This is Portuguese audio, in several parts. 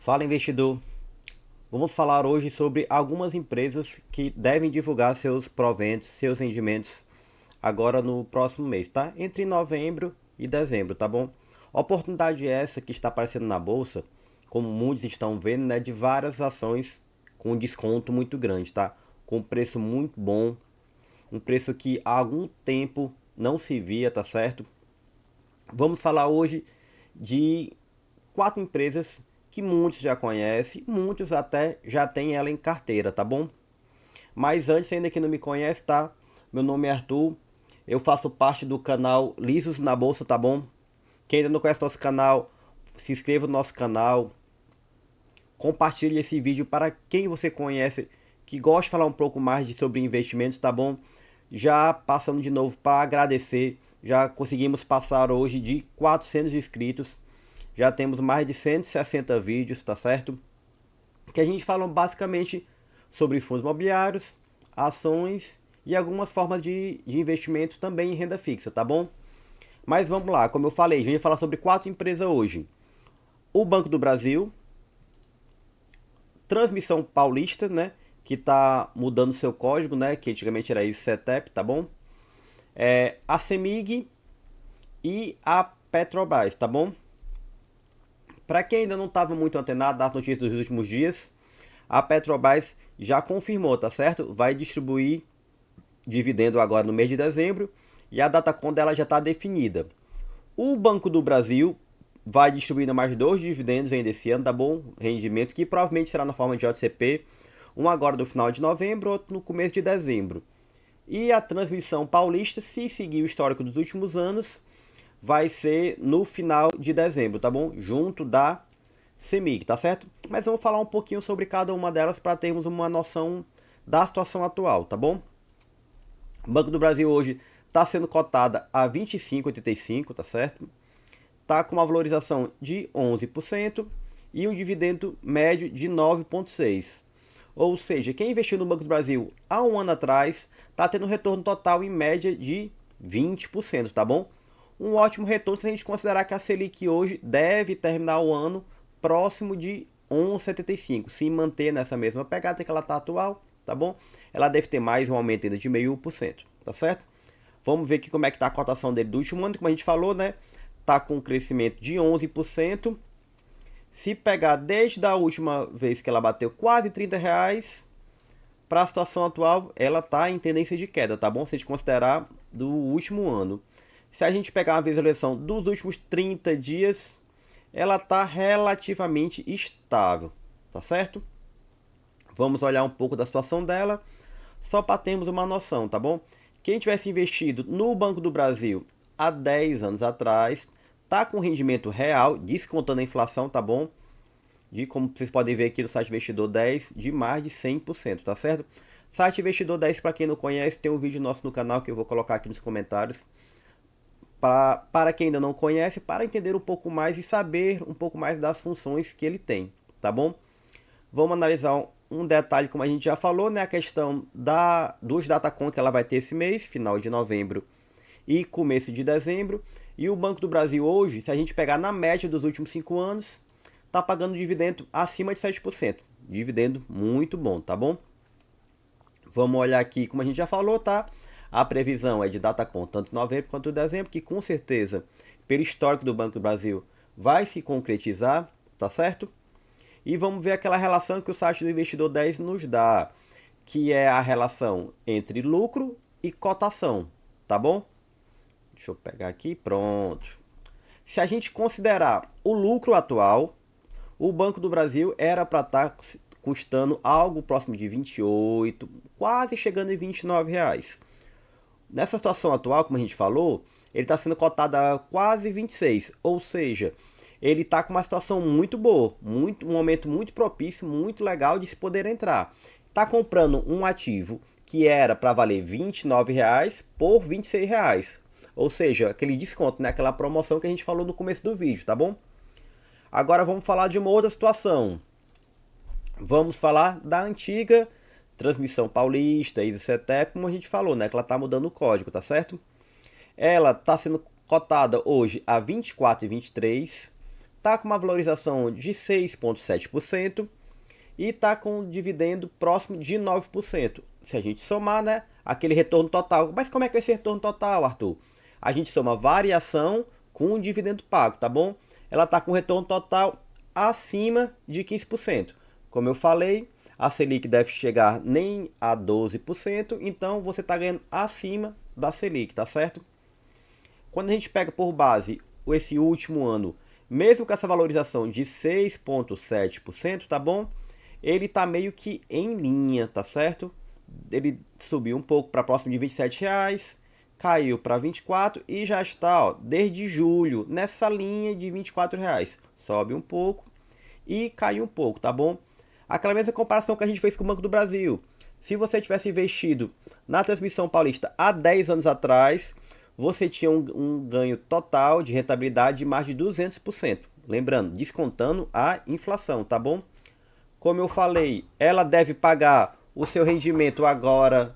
Fala, investidor. Vamos falar hoje sobre algumas empresas que devem divulgar seus proventos, seus rendimentos agora no próximo mês, tá? Entre novembro e dezembro, tá bom? Oportunidade essa que está aparecendo na bolsa, como muitos estão vendo, né, de várias ações com um desconto muito grande, tá? Com um preço muito bom, um preço que há algum tempo não se via, tá certo? Vamos falar hoje de quatro empresas que muitos já conhecem, muitos até já têm ela em carteira, tá bom? Mas antes, ainda que não me conhece, tá? Meu nome é Arthur, eu faço parte do canal Lisos na Bolsa, tá bom? Quem ainda não conhece nosso canal, se inscreva no nosso canal, compartilhe esse vídeo para quem você conhece que gosta de falar um pouco mais sobre investimentos, tá bom? Já passando de novo para agradecer, já conseguimos passar hoje de 400 inscritos, já temos mais de 160 vídeos, tá certo? Que a gente fala basicamente sobre fundos imobiliários, ações e algumas formas de investimento também em renda fixa, tá bom? Mas vamos lá, como eu falei, a gente vai falar sobre quatro empresas hoje. O Banco do Brasil, Transmissão Paulista, né? Que está mudando seu código, né? Que antigamente era isso, CETEP, tá bom? A CEMIG e a Petrobras, tá bom? Para quem ainda não estava muito antenado das notícias dos últimos dias, a Petrobras já confirmou, tá certo? Vai distribuir dividendo agora no mês de dezembro e a data dela já está definida. O Banco do Brasil vai distribuindo mais dois dividendos ainda esse ano, tá bom? Rendimento que provavelmente será na forma de JCP, um agora no final de novembro, outro no começo de dezembro. E a transmissão paulista, se seguir o histórico dos últimos anos, vai ser no final de dezembro, tá bom? Junto da CEMIG, tá certo? Mas vamos falar um pouquinho sobre cada uma delas para termos uma noção da situação atual, tá bom? O Banco do Brasil hoje está sendo cotada a 25,85, tá certo? Está com uma valorização de 11% e um dividendo médio de 9,6%. Ou seja, quem investiu no Banco do Brasil há um ano atrás está tendo um retorno total em média de 20%, tá bom? Um ótimo retorno se a gente considerar que a Selic hoje deve terminar o ano próximo de 11,75, se manter nessa mesma pegada que ela está atual, tá bom? Ela deve ter mais um aumento ainda de 0,5%, tá certo? Vamos ver aqui como é que está a cotação dele do último ano, como a gente falou, né? Tá com um crescimento de 11%. Se pegar desde a última vez que ela bateu quase R$ 30, para a situação atual, ela está em tendência de queda, tá bom? Se a gente considerar do último ano. Se a gente pegar uma visualização dos últimos 30 dias, ela está relativamente estável, tá certo? Vamos olhar um pouco da situação dela, só para termos uma noção, tá bom? Quem tivesse investido no Banco do Brasil há 10 anos atrás, tá com rendimento real, descontando a inflação, tá bom? De como vocês podem ver aqui no site Investidor 10, de mais de 100%, tá certo? Site Investidor 10, para quem não conhece, tem um vídeo nosso no canal que eu vou colocar aqui nos comentários. Para quem ainda não conhece, para entender um pouco mais e saber um pouco mais das funções que ele tem, tá bom? Vamos analisar um detalhe, como a gente já falou, né? A questão dos datacom que ela vai ter esse mês, final de novembro e começo de dezembro. E o Banco do Brasil hoje, se a gente pegar na média dos últimos 5 anos, está pagando dividendo acima de 7%. Dividendo muito bom, tá bom? Vamos olhar aqui, como a gente já falou, tá? A previsão é de datacom tanto em novembro quanto em dezembro, que com certeza, pelo histórico do Banco do Brasil, vai se concretizar, tá certo? E vamos ver aquela relação que o site do Investidor 10 nos dá, que é a relação entre lucro e cotação, tá bom? Deixa eu pegar aqui, pronto. Se a gente considerar o lucro atual, o Banco do Brasil era para estar custando algo próximo de 28, quase chegando em R$ 29. Nessa situação atual, como a gente falou, ele está sendo cotado a quase 26, ou seja, ele está com uma situação muito boa, um momento muito propício, muito legal de se poder entrar. Está comprando um ativo que era para valer R$ 29 por R$ 26. Ou seja, aquele desconto, né? Aquela promoção que a gente falou no começo do vídeo, tá bom? Agora vamos falar de uma outra situação. Vamos falar da antiga Transmissão Paulista e do CETEP, como a gente falou, né? Que ela está mudando o código, tá certo? Ela está sendo cotada hoje a 24,23, está com uma valorização de 6,7% e está com um dividendo próximo de 9%. Se a gente somar, né, aquele retorno total. Mas como é que é esse retorno total, Arthur? A gente soma variação com o dividendo pago, tá bom? Ela está com retorno total acima de 15%. Como eu falei, a Selic deve chegar nem a 12%, então você está ganhando acima da Selic, tá certo? Quando a gente pega por base esse último ano, mesmo com essa valorização de 6,7%, tá bom? Ele tá meio que em linha, tá certo? Ele subiu um pouco para próximo de R$ 27, caiu para 24 e já está, ó, desde julho nessa linha de R$ 24. Sobe um pouco e cai um pouco, tá bom? Aquela mesma comparação que a gente fez com o Banco do Brasil. Se você tivesse investido na Transmissão Paulista há 10 anos atrás, você tinha um ganho total de rentabilidade de mais de 200%. Lembrando, descontando a inflação, tá bom? Como eu falei, ela deve pagar o seu rendimento agora.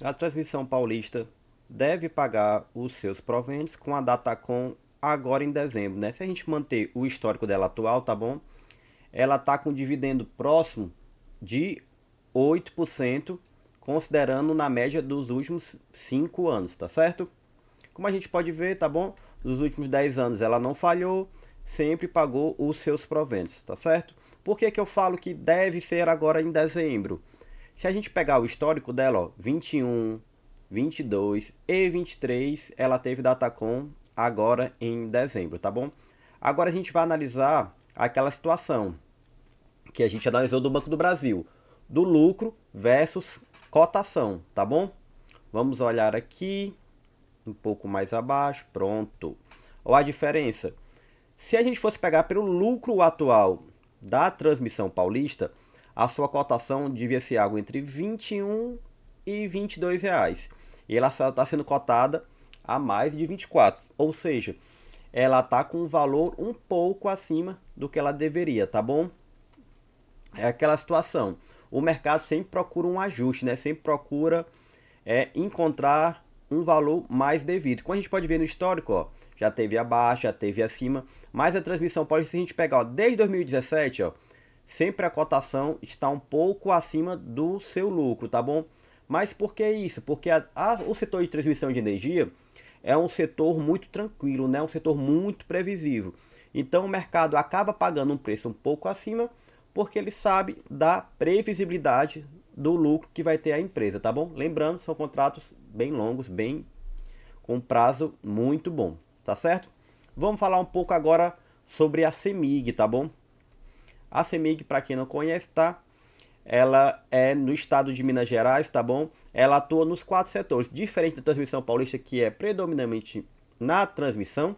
A Transmissão Paulista deve pagar os seus proventos com a Datacom agora em dezembro, né? Se a gente manter o histórico dela atual, tá bom? Ela tá com dividendo próximo de 8%, considerando na média dos últimos 5 anos, tá certo? Como a gente pode ver, tá bom? Nos últimos 10 anos ela não falhou, sempre pagou os seus proventos, tá certo? Por que que eu falo que deve ser agora em dezembro? Se a gente pegar o histórico dela, ó, 21, 22 e 23, ela teve Datacom agora em dezembro, tá bom? Agora a gente vai analisar aquela situação que a gente analisou do Banco do Brasil, do lucro versus cotação, tá bom? Vamos olhar aqui, um pouco mais abaixo, pronto. Olha a diferença. Se a gente fosse pegar pelo lucro atual da Transmissão Paulista, a sua cotação devia ser algo entre 21 e R$ 22. E ela está sendo cotada a mais de 24. Ou seja, ela está com um valor um pouco acima do que ela deveria, tá bom? É aquela situação. O mercado sempre procura um ajuste, né? Sempre procura encontrar um valor mais devido. Como a gente pode ver no histórico, ó, já teve abaixo, já teve acima. Mas a Transmissão Paulista, se a gente pegar, ó, desde 2017, ó, sempre a cotação está um pouco acima do seu lucro, tá bom? Mas por que isso? Porque o setor de transmissão de energia é um setor muito tranquilo, né? Um setor muito previsível. Então o mercado acaba pagando um preço um pouco acima, porque ele sabe da previsibilidade do lucro que vai ter a empresa, tá bom? Lembrando, são contratos bem longos, bem com prazo muito bom, tá certo? Vamos falar um pouco agora sobre a CEMIG, tá bom? A CEMIG, para quem não conhece, tá? Ela é no estado de Minas Gerais, tá bom? Ela atua nos 4 setores, diferente da Transmissão Paulista, que é predominantemente na transmissão.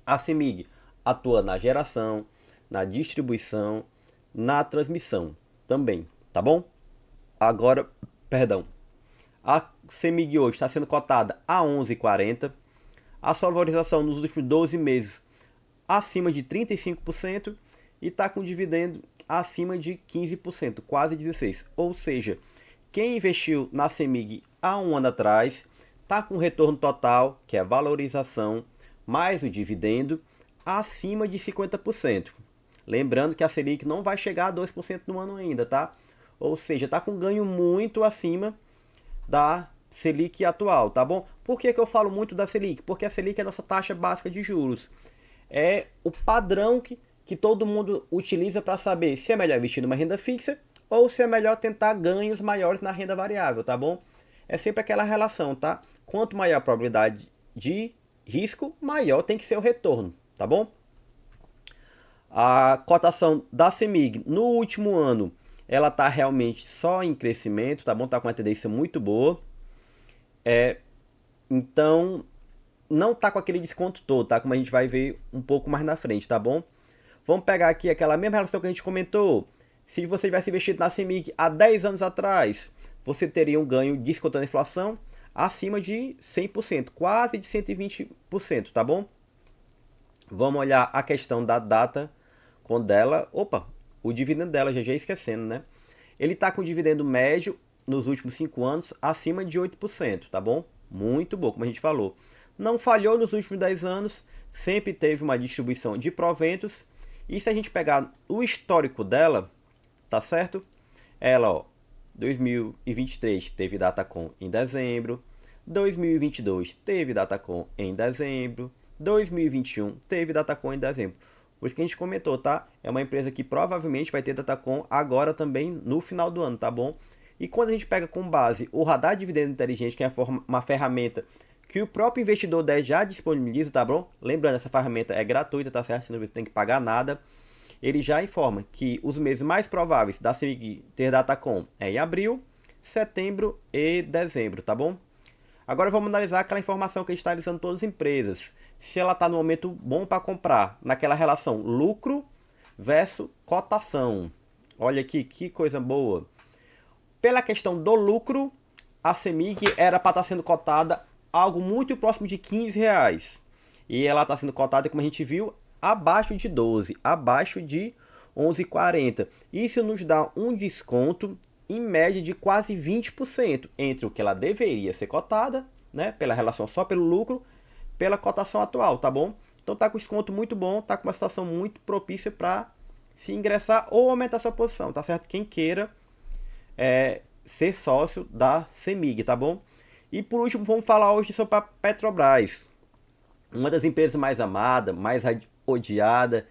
A CEMIG atua na geração, na distribuição, na transmissão também, tá bom? Agora, perdão, a CEMIG hoje está sendo cotada a 11,40. A sua valorização nos últimos 12 meses acima de 35% e está com dividendo acima de 15%, quase 16%. Ou seja, quem investiu na CEMIG há um ano atrás está com retorno total, que é a valorização, mais o dividendo, acima de 50%. Lembrando que a Selic não vai chegar a 2% no ano ainda, tá? Ou seja, está com ganho muito acima da Selic atual, tá bom? Por que que eu falo muito da Selic? Porque a Selic é a nossa taxa básica de juros. É o padrão que todo mundo utiliza para saber se é melhor investir numa renda fixa ou se é melhor tentar ganhos maiores na renda variável, tá bom? É sempre aquela relação, tá? Quanto maior a probabilidade de risco, maior tem que ser o retorno, tá bom? A cotação da CEMIG no último ano, ela tá realmente só em crescimento, tá bom? Tá com uma tendência muito boa. Então, não tá com aquele desconto todo, tá? Como a gente vai ver um pouco mais na frente, tá bom? Vamos pegar aqui aquela mesma relação que a gente comentou. Se você tivesse investido na CEMIG há 10 anos atrás, você teria um ganho descontando a inflação acima de 100%, quase de 120%, tá bom? Vamos olhar a questão da data com dela. Opa, o dividendo dela, já esquecendo, né? Ele está com dividendo médio nos últimos 5 anos acima de 8%, tá bom? Muito bom, como a gente falou. Não falhou nos últimos 10 anos, sempre teve uma distribuição de proventos. E se a gente pegar o histórico dela, tá certo? Ela, ó, 2023 teve Datacom em dezembro, 2022 teve Datacom em dezembro, 2021 teve Datacom em dezembro. Por isso que a gente comentou, tá? É uma empresa que provavelmente vai ter Datacom agora também no final do ano, tá bom? E quando a gente pega com base o radar de dividendo inteligente, que é uma ferramenta que o próprio investidor 10 já disponibiliza, tá bom? Lembrando, essa ferramenta é gratuita, tá certo? Você não tem que pagar nada. Ele já informa que os meses mais prováveis da CEMIG ter Datacom é em abril, setembro e dezembro, tá bom? Agora vamos analisar aquela informação que a gente está analisando todas as empresas. Se ela está no momento bom para comprar, naquela relação lucro versus cotação. Olha aqui, que coisa boa. Pela questão do lucro, a CEMIG era para estar sendo cotada algo muito próximo de R$ 15. E ela está sendo cotada, como a gente viu, abaixo de 12, abaixo de 11,40. Isso nos dá um desconto em média de quase 20% entre o que ela deveria ser cotada, né, pela relação só pelo lucro, pela cotação atual, tá bom? Então tá com desconto muito bom, tá com uma situação muito propícia para se ingressar ou aumentar sua posição, tá certo? Quem queira ser sócio da CEMIG, tá bom? E por último, vamos falar hoje sobre a Petrobras, uma das empresas mais amadas, mais odiada,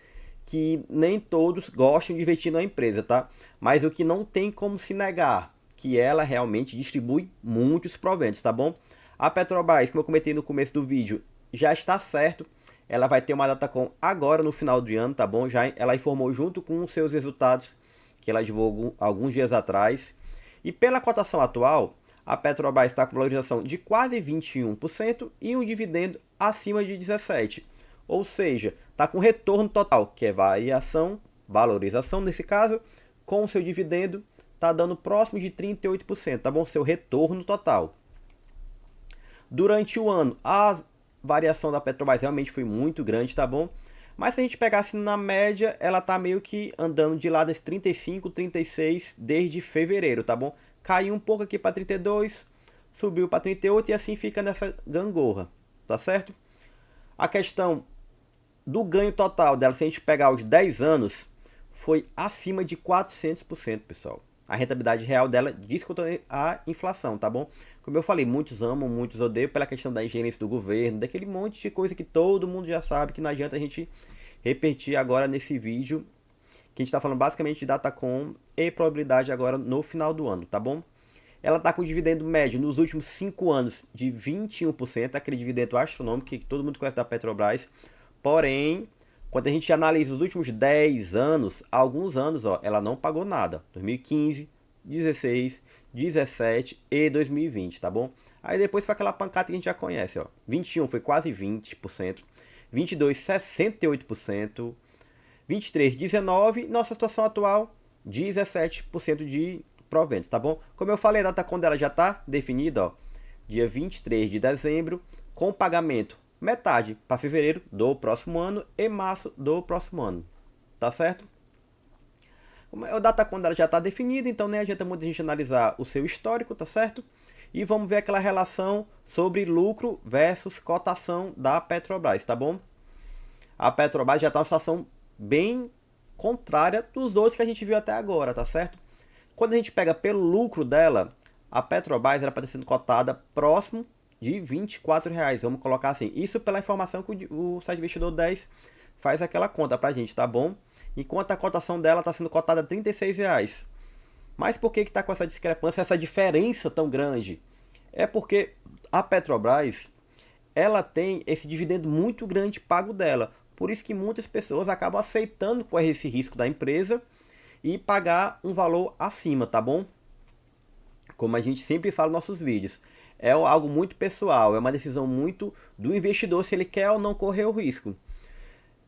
que nem todos gostam de investir na empresa, tá? Mas o que não tem como se negar, que ela realmente distribui muitos proventos, tá bom? A Petrobras, como eu comentei no começo do vídeo, já está certo. Ela vai ter uma Datacom agora no final do ano, tá bom? Já ela informou junto com os seus resultados que ela divulgou alguns dias atrás. E pela cotação atual, a Petrobras está com valorização de quase 21% e um dividendo acima de 17%. Ou seja, está com retorno total, que é variação, valorização nesse caso, com o seu dividendo, está dando próximo de 38%, tá bom? Seu retorno total. Durante o ano, a variação da Petrobras realmente foi muito grande, tá bom? Mas se a gente pegasse na média, ela está meio que andando de lá desse 35, 36 desde fevereiro, tá bom? Caiu um pouco aqui para 32, subiu para 38 e assim fica nessa gangorra, tá certo? A questão do ganho total dela, se a gente pegar os 10 anos, foi acima de 400%, pessoal. A rentabilidade real dela descontando a inflação, tá bom? Como eu falei, muitos amam, muitos odeiam pela questão da ingerência do governo, daquele monte de coisa que todo mundo já sabe, que não adianta a gente repetir agora nesse vídeo, que a gente está falando basicamente de Datacom e probabilidade agora no final do ano, tá bom? Ela está com dividendo médio nos últimos 5 anos de 21%, aquele dividendo astronômico que todo mundo conhece da Petrobras. Porém, quando a gente analisa os últimos 10 anos, alguns anos, ó, ela não pagou nada. 2015, 16, 17 e 2020, tá bom? Aí depois foi aquela pancada que a gente já conhece, ó. 21 foi quase 20%, 22, 68%, 23, 19, nossa situação atual, 17% de proventos, tá bom? Como eu falei, a data quando ela já está definida, ó, dia 23 de dezembro, com pagamento metade para fevereiro do próximo ano e março do próximo ano, tá certo? A data quando ela já está definida, então nem adianta muito a gente analisar o seu histórico, tá certo? E vamos ver aquela relação sobre lucro versus cotação da Petrobras, tá bom? A Petrobras já está numa situação bem contrária dos dois que a gente viu até agora, tá certo? Quando a gente pega pelo lucro dela, a Petrobras era para ter sido cotada próximo de R$ 24,00, vamos colocar assim. Isso pela informação que o site Investidor 10 faz aquela conta pra gente, tá bom? Enquanto a cotação dela está sendo cotada a R$ 36,00. Mas por que está com essa discrepância, essa diferença tão grande? É porque a Petrobras, ela tem esse dividendo muito grande pago dela. Por isso que muitas pessoas acabam aceitando correr esse risco da empresa e pagar um valor acima, tá bom? Como a gente sempre fala nos nossos vídeos. É algo muito pessoal, é uma decisão muito do investidor se ele quer ou não correr o risco.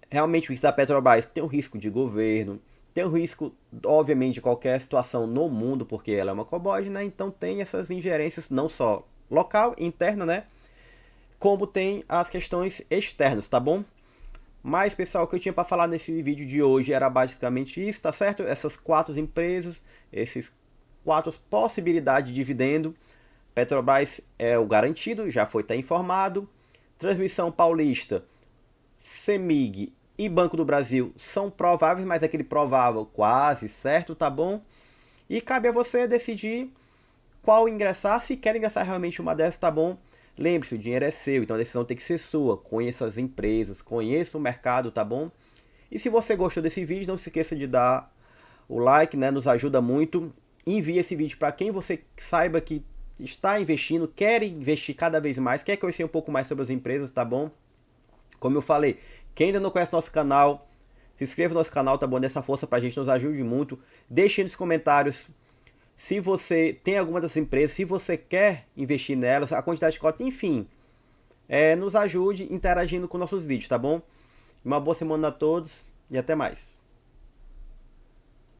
Realmente o risco da Petrobras tem o risco de governo, tem o risco, obviamente, de qualquer situação no mundo, porque ela é uma commodity, né? Então tem essas ingerências não só local, interna, né? Como tem as questões externas, tá bom? Mas, pessoal, o que eu tinha para falar nesse vídeo de hoje era basicamente isso, tá certo? Essas 4 empresas, esses 4 possibilidades de dividendo. Petrobras é o garantido, já foi até informado. Transmissão Paulista, CEMIG e Banco do Brasil são prováveis, mas é aquele provável quase certo, tá bom? E cabe a você decidir qual ingressar, se quer ingressar realmente uma dessas, tá bom? Lembre-se, o dinheiro é seu, então a decisão tem que ser sua. Conheça as empresas, conheça o mercado, tá bom? E se você gostou desse vídeo, não se esqueça de dar o like, né? Nos ajuda muito. Envie esse vídeo para quem você saiba que está investindo, quer investir cada vez mais, quer conhecer um pouco mais sobre as empresas, tá bom? Como eu falei, quem ainda não conhece nosso canal, se inscreva no nosso canal, tá bom? Dessa força pra gente, nos ajude muito. Deixe nos comentários se você tem alguma dessas empresas, se você quer investir nelas, a quantidade de cota, enfim. Nos ajude interagindo com nossos vídeos, tá bom? Uma boa semana a todos e até mais.